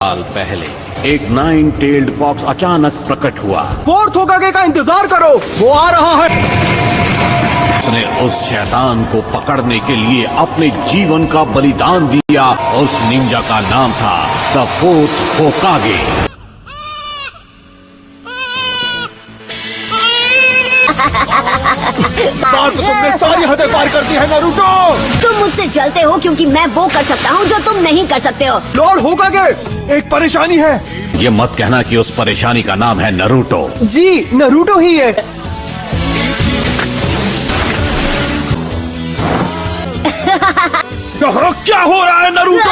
साल पहले एक 9-tailed फॉक्स अचानक प्रकट हुआ। फोर्थ होकागे का इंतजार करो, वो आ रहा है। उसने उस शैतान को पकड़ने के लिए अपने जीवन का बलिदान दिया। उस निंजा का नाम था द फोर्थ होकागे। तुमने सारी हदें पार कर दी है नारुतो। तुम मुझसे जलते हो क्योंकि मैं वो कर सकता हूँ जो तुम नहीं कर सकते हो। लॉर्ड होकागे, एक परेशानी है। ये मत कहना कि उस परेशानी का नाम है नारुतो। जी नारुतो ही है। क्या हो रहा है नारुतो?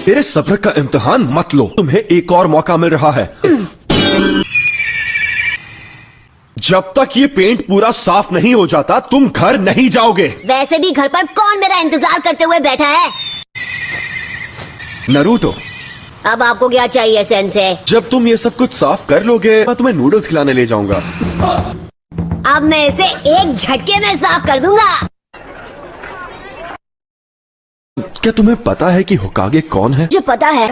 मेरे सब्र का इम्तिहान मत लो, तुम्हें एक और मौका मिल रहा है। जब तक ये पेंट पूरा साफ नहीं हो जाता तुम घर नहीं जाओगे। वैसे भी घर पर कौन मेरा इंतजार करते हुए बैठा है? नारुतो, अब आपको क्या चाहिए सेंसे? जब तुम ये सब कुछ साफ कर लोगे मैं तुम्हें नूडल्स खिलाने ले जाऊंगा। अब मैं इसे एक झटके में साफ कर दूंगा। क्या तुम्हें पता है कि होकागे कौन है? जो पता है,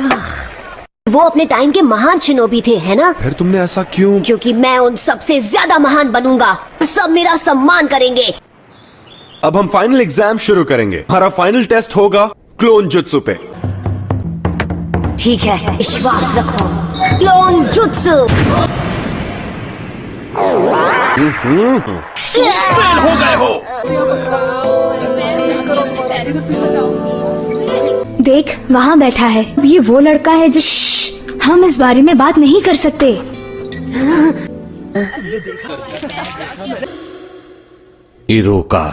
वो अपने टाइम के महान शिनोबी थे, है ना? फिर तुमने ऐसा क्यों? क्योंकि मैं उन सबसे ज्यादा महान बनूंगा। सब मेरा सम्मान करेंगे। अब हम फाइनल एग्जाम शुरू करेंगे। हमारा फाइनल टेस्ट होगा क्लोन जुत्सु पे। ठीक है, विश्वास रखो। Clone jutsu. हो गए हो। देख, वहाँ बैठा है। ये वो लड़का है जो हम इस बारे में बात नहीं कर सकते। इरुका,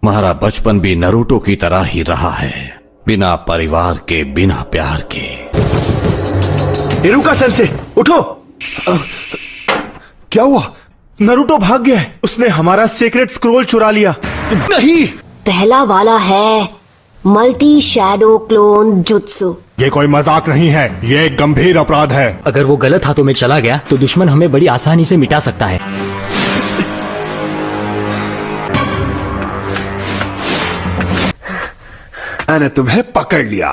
तुम्हारा बचपन भी नारुतो की तरह ही रहा है, बिना परिवार के, बिना प्यार के। इरुका सेंसे, उठो। क्या हुआ? नारुतो भाग गया है। उसने हमारा सीक्रेट स्क्रोल चुरा लिया। नहीं, पहला वाला है मल्टी शैडो क्लोन जुत्सु। ये कोई मजाक नहीं है, ये एक गंभीर अपराध है। अगर वो गलत हाथों में चला गया तो दुश्मन हमें बड़ी आसानी से मिटा सकता है। मैंने तुम्हें पकड़ लिया।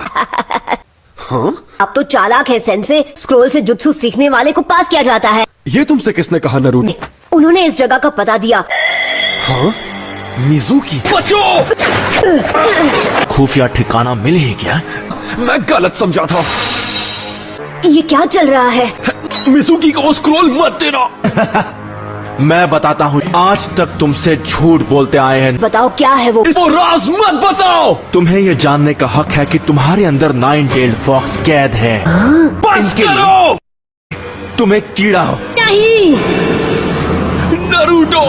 हाँ? अब तो चालाक है सेंसे। स्क्रोल से जुत्सु सीखने वाले को पास किया जाता है। ये तुमसे किसने कहा नारुतो? उन्होंने इस जगह का पता दिया। हाँ? मिजुकी। बचो! खुफिया ठिकाना मिले ही क्या? मैं गलत समझा था। ये क्या चल रहा है? मिजुकी को स्क्रोल मत देना। मैं बताता हूँ, आज तक तुमसे झूठ बोलते आए हैं। बताओ क्या है वो? वो राज मत बताओ। तुम्हें ये जानने का हक है कि तुम्हारे अंदर 9-tailed फॉक्स कैद है। बस करो। तुम एक कीड़ा हो। नहीं, नारुतो,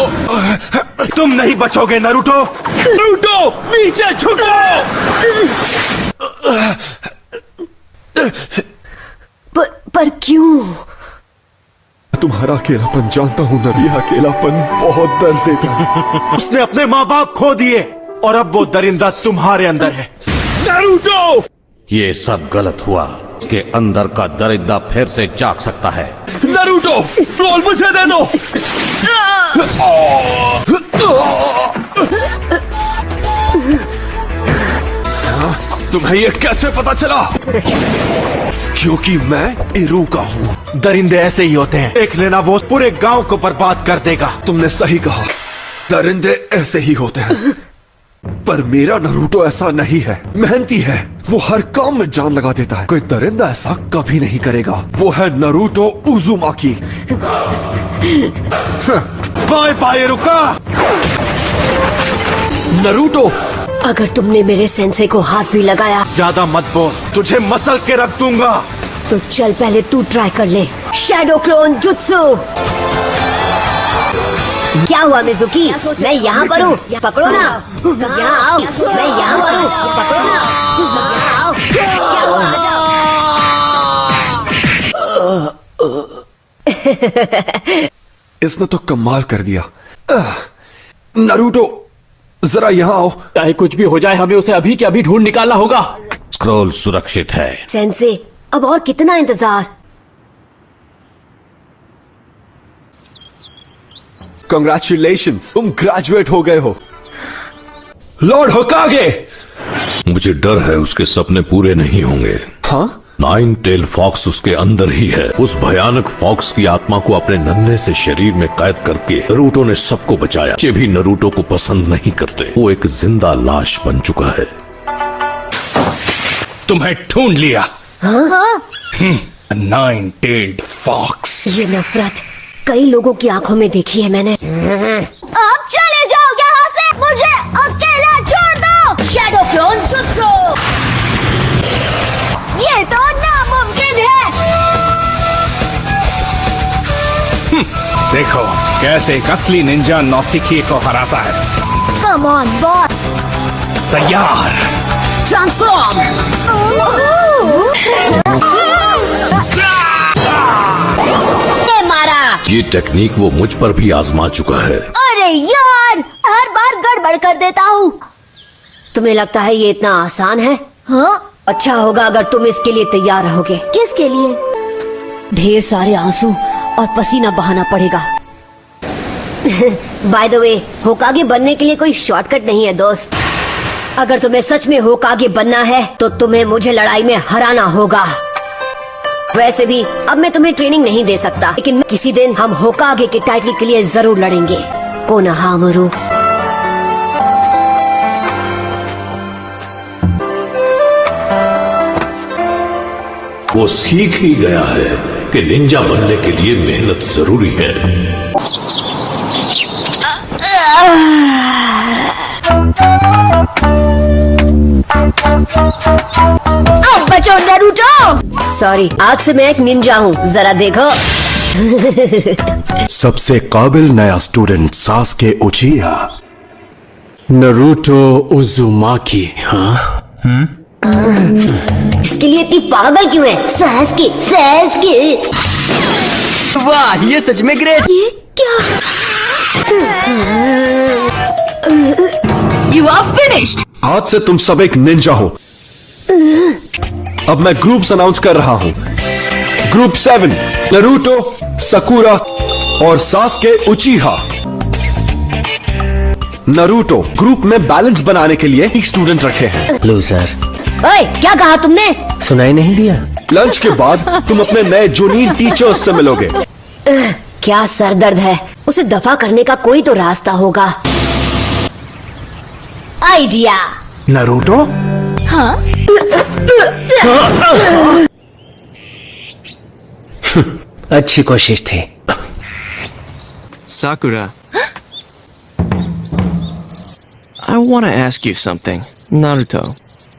तुम नहीं बचोगे नारुतो। नारुतो, नीचे झुको। पर क्यों? तुम्हारा अकेलापन जानता हूँ ना, ये अकेलापन बहुत दर्द देता है। उसने अपने माँ बाप खो दिए और अब वो दरिंदा तुम्हारे अंदर है। नारुतो, ये सब गलत हुआ। इसके अंदर का दरिद्र फिर से जाग सकता है। नारुतो, स्क्रोल मुझे दे दो। तुम्हें ये कैसे पता चला? क्योंकि मैं इरुका हूँ। दरिंदे ऐसे ही होते हैं, देख लेना वो पूरे गांव को बर्बाद कर देगा। तुमने सही कहा, दरिंदे ऐसे ही होते हैं। पर मेरा नारुतो ऐसा नहीं है, मेहनती है। वो हर काम में जान लगा देता है। कोई दरिंदा ऐसा कभी नहीं करेगा। वो है नारुतो उजुमाकी। बाय बाय रुका। नारुतो, अगर तुमने मेरे सेंसे को हाथ भी लगाया ज्यादा मत बोल, तुझे मसल के रख दूंगा। तो चल पहले तू ट्राई कर ले। Shadow clone jutsu. क्या हुआ मिजुकी? मैं यहाँ पर हूँ, पकड़ो ना। यहाँ आओ, मैं यहाँ पर हूँ, पकड़ो ना। यहाँ आओ। क्या हुआ? आ जाओ। इसने तो कमाल कर दिया। नारुतो, जरा यहाँ आओ। चाहे कुछ भी हो जाए, हमें उसे अभी के अभी ढूंढ निकालना होगा। स्क्रोल सुरक्षित है। सेंसे, अब और कितना इंतजार? Congratulations, तुम ग्रेजुएट हो गए हो। लॉर्ड होकागे, मुझे डर है उसके सपने पूरे नहीं होंगे। हाँ? 9 टेल फॉक्स उसके अंदर ही है। उस भयानक फॉक्स की आत्मा को अपने नन्हे से शरीर में कैद करके नरूटो ने सबको बचाया। बच्चे भी नरूटो को पसंद नहीं करते। वो एक जिंदा लाश बन चुका है। तुम्हें ढूंढ लिया। 9 टेल्ड फॉक्स। ये नफरत कई लोगों की आंखों में देखी है मैंने। अब चले जाओ यहाँ से, मुझे अकेला छोड़ दो। शैडो क्लोन सुत्रो। ये तो नामुमकिन है। देखो कैसे एक असली निंजा नौसिखिए को हराता है। Come on boss. तैयार। ट्रांसफॉर्म। ये मारा। ये टेक्निक वो मुझ पर भी आजमा चुका है। अरे यार, हर बार गड़बड़ कर देता हूँ। तुम्हें लगता है ये इतना आसान है? हाँ? अच्छा होगा अगर तुम इसके लिए तैयार रहोगे। किसके लिए? ढेर सारे आंसू और पसीना बहाना पड़ेगा। बाय द वे, होकागे बनने के लिए कोई शॉर्टकट नहीं है दोस्त। अगर तुम्हें सच में होकागे बनना है तो तुम्हें मुझे लड़ाई में हराना होगा। वैसे भी अब मैं तुम्हें ट्रेनिंग नहीं दे सकता, लेकिन किसी दिन हम होकागे के टाइटल के लिए जरूर लड़ेंगे। कोनोहामारू। वो सीख ही गया है कि निंजा बनने के लिए मेहनत जरूरी है। बचो नारुतो। सॉरी, आज से मैं एक निंजा हूँ, जरा देखो। सबसे काबिल नया स्टूडेंट सासके उचिहा। नारुतो उजुमाकी। हाँ? इसके लिए इतनी पागल क्यों है? सासके। वाह, ये सच में ग्रेट। ये क्या? You are finished. आज से तुम सब एक निंजा हो। अब मैं ग्रुप्स अनाउंस कर रहा हूं। ग्रुप 7 नारुतो, साकुरा और सासके उचिहा। नारुतो ग्रुप में बैलेंस बनाने के लिए एक स्टूडेंट रखे हैं। लूजर। ओए, क्या कहा तुमने? सुनाई नहीं दिया? लंच के बाद तुम अपने नए जूनियर टीचर्स से मिलोगे। क्या सरदर्द है। उसे दफा करने का कोई तो रास्ता होगा। आइडिया। नारुतो? हाँ? अच्छी कोशिश थी। Sakura. I want to ask you something. Naruto,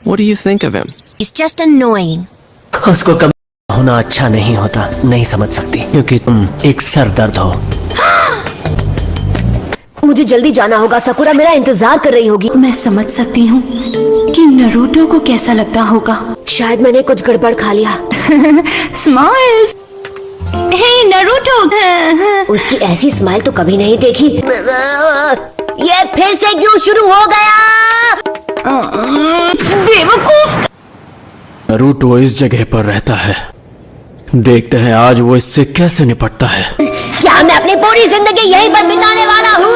what do you think of him? He's just annoying. उसको कभी होना अच्छा नहीं होता, नहीं समझ सकती, क्योंकि तुम एक सरदर्द हो। मुझे जल्दी जाना होगा। साकुरा मेरा इंतजार कर रही होगी। मैं समझ सकती हूँ कि नारुतो को कैसा लगता होगा। शायद मैंने कुछ गड़बड़ खा लिया। स्माइल्स। हे नारुतो। उसकी ऐसी स्माइल तो कभी नहीं देखी। ये फिर से क्यों शुरू हो गया? बेवकूफ। नारुतो इस जगह पर रहता है। देखते हैं आज वो इससे कैसे निपटता है। क्या मैं अपनी पूरी जिंदगी यहीं पर बिताने वाला हूँ?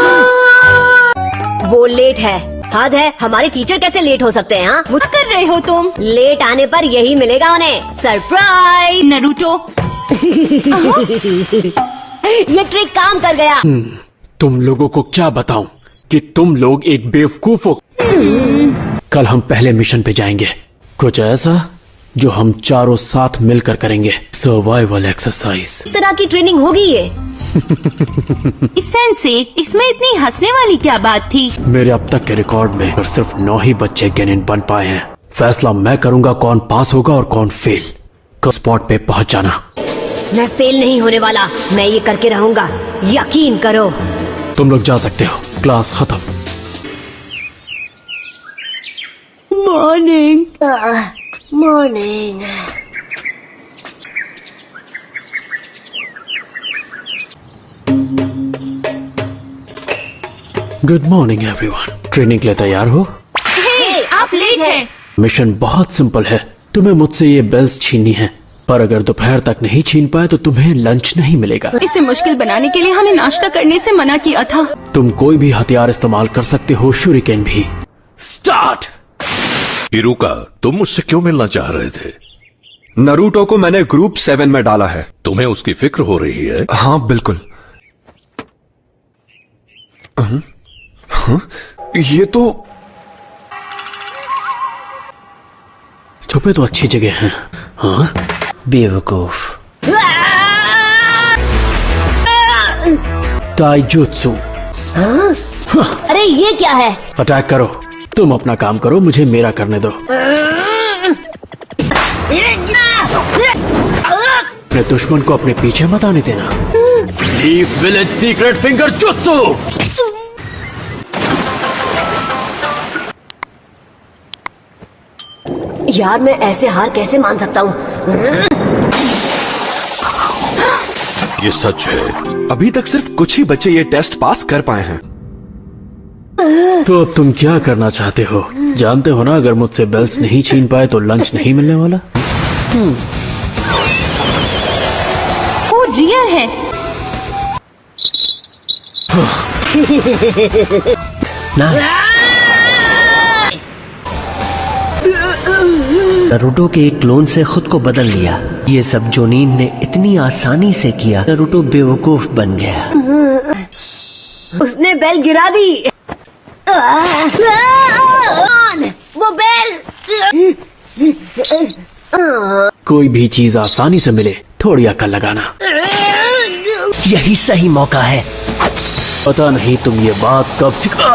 वो लेट है। हद है, हमारे टीचर कैसे लेट हो सकते हैं? हाँ? क्या कर रहे हो तुम? लेट आने पर यही मिलेगा उन्हें, सरप्राइज। नारुतो। ये ट्रिक काम कर गया। तुम लोगों को क्या बताऊं कि तुम लोग एक बेवकूफ हो। कल हम पहले मिशन पे जाएंगे, कुछ ऐसा जो हम चारों साथ मिलकर करेंगे। Survival exercise. इस तरह की ट्रेनिंग होगी ये। सेंसे, इसमें इतनी हंसने वाली क्या बात थी? मेरे अब तक के रिकॉर्ड में सिर्फ 9 ही बच्चे गेनिन बन पाए हैं। फैसला मैं करूंगा कौन पास होगा और कौन फेल। कल स्पॉट पे पहुंच जाना। मैं फेल नहीं होने वाला, मैं ये करके रहूंगा, यकीन करो। तुम लोग जा सकते हो, क्लास खत्म। Morning. Morning. Good morning everyone. Training के लिए तैयार हो? हे, आप लेट हैं। मिशन बहुत सिंपल है। तुम्हें मुझसे ये बेल्स छीननी है, पर अगर दोपहर तक नहीं छीन पाए तो तुम्हें लंच नहीं मिलेगा। इसे मुश्किल बनाने के लिए हमें नाश्ता करने से मना किया था। तुम कोई भी हथियार इस्तेमाल कर सकते हो, शूरिकेन भी। स्टार्ट। इरुका, तुम मुझसे क्यों मिलना चाह रहे थे? नरूटो को मैंने ग्रुप 7 में डाला है। तुम्हें उसकी फिक्र हो रही है? हाँ बिल्कुल। ये तो छुपे तो अच्छी जगह हैं। हाँ बेवकूफ। ताइजुत्सु। अरे ये क्या है? अटैक करो। तुम अपना काम करो, मुझे मेरा करने दो। अपने दुश्मन को अपने पीछे मत आने देना। Leaf village secret finger jutsu. यार मैं ऐसे हार कैसे मान सकता हूँ? ये सच है। अभी तक सिर्फ कुछ ही बच्चे ये टेस्ट पास कर पाए हैं। तो अब तुम क्या करना चाहते हो? जानते हो ना, अगर मुझसे बेल्स नहीं छीन पाए तो लंच नहीं मिलने वाला। वो रियल है। नरूटो के एक क्लोन से खुद को बदल लिया। ये सब जोनीन ने इतनी आसानी से किया। नरूटो बेवकूफ बन गया। उसने बेल गिरा दी। वो बेल। कोई भी चीज आसानी से मिले, थोड़ी अकल लगाना। यही सही मौका है। पता नहीं तुम ये बात कब सीखा।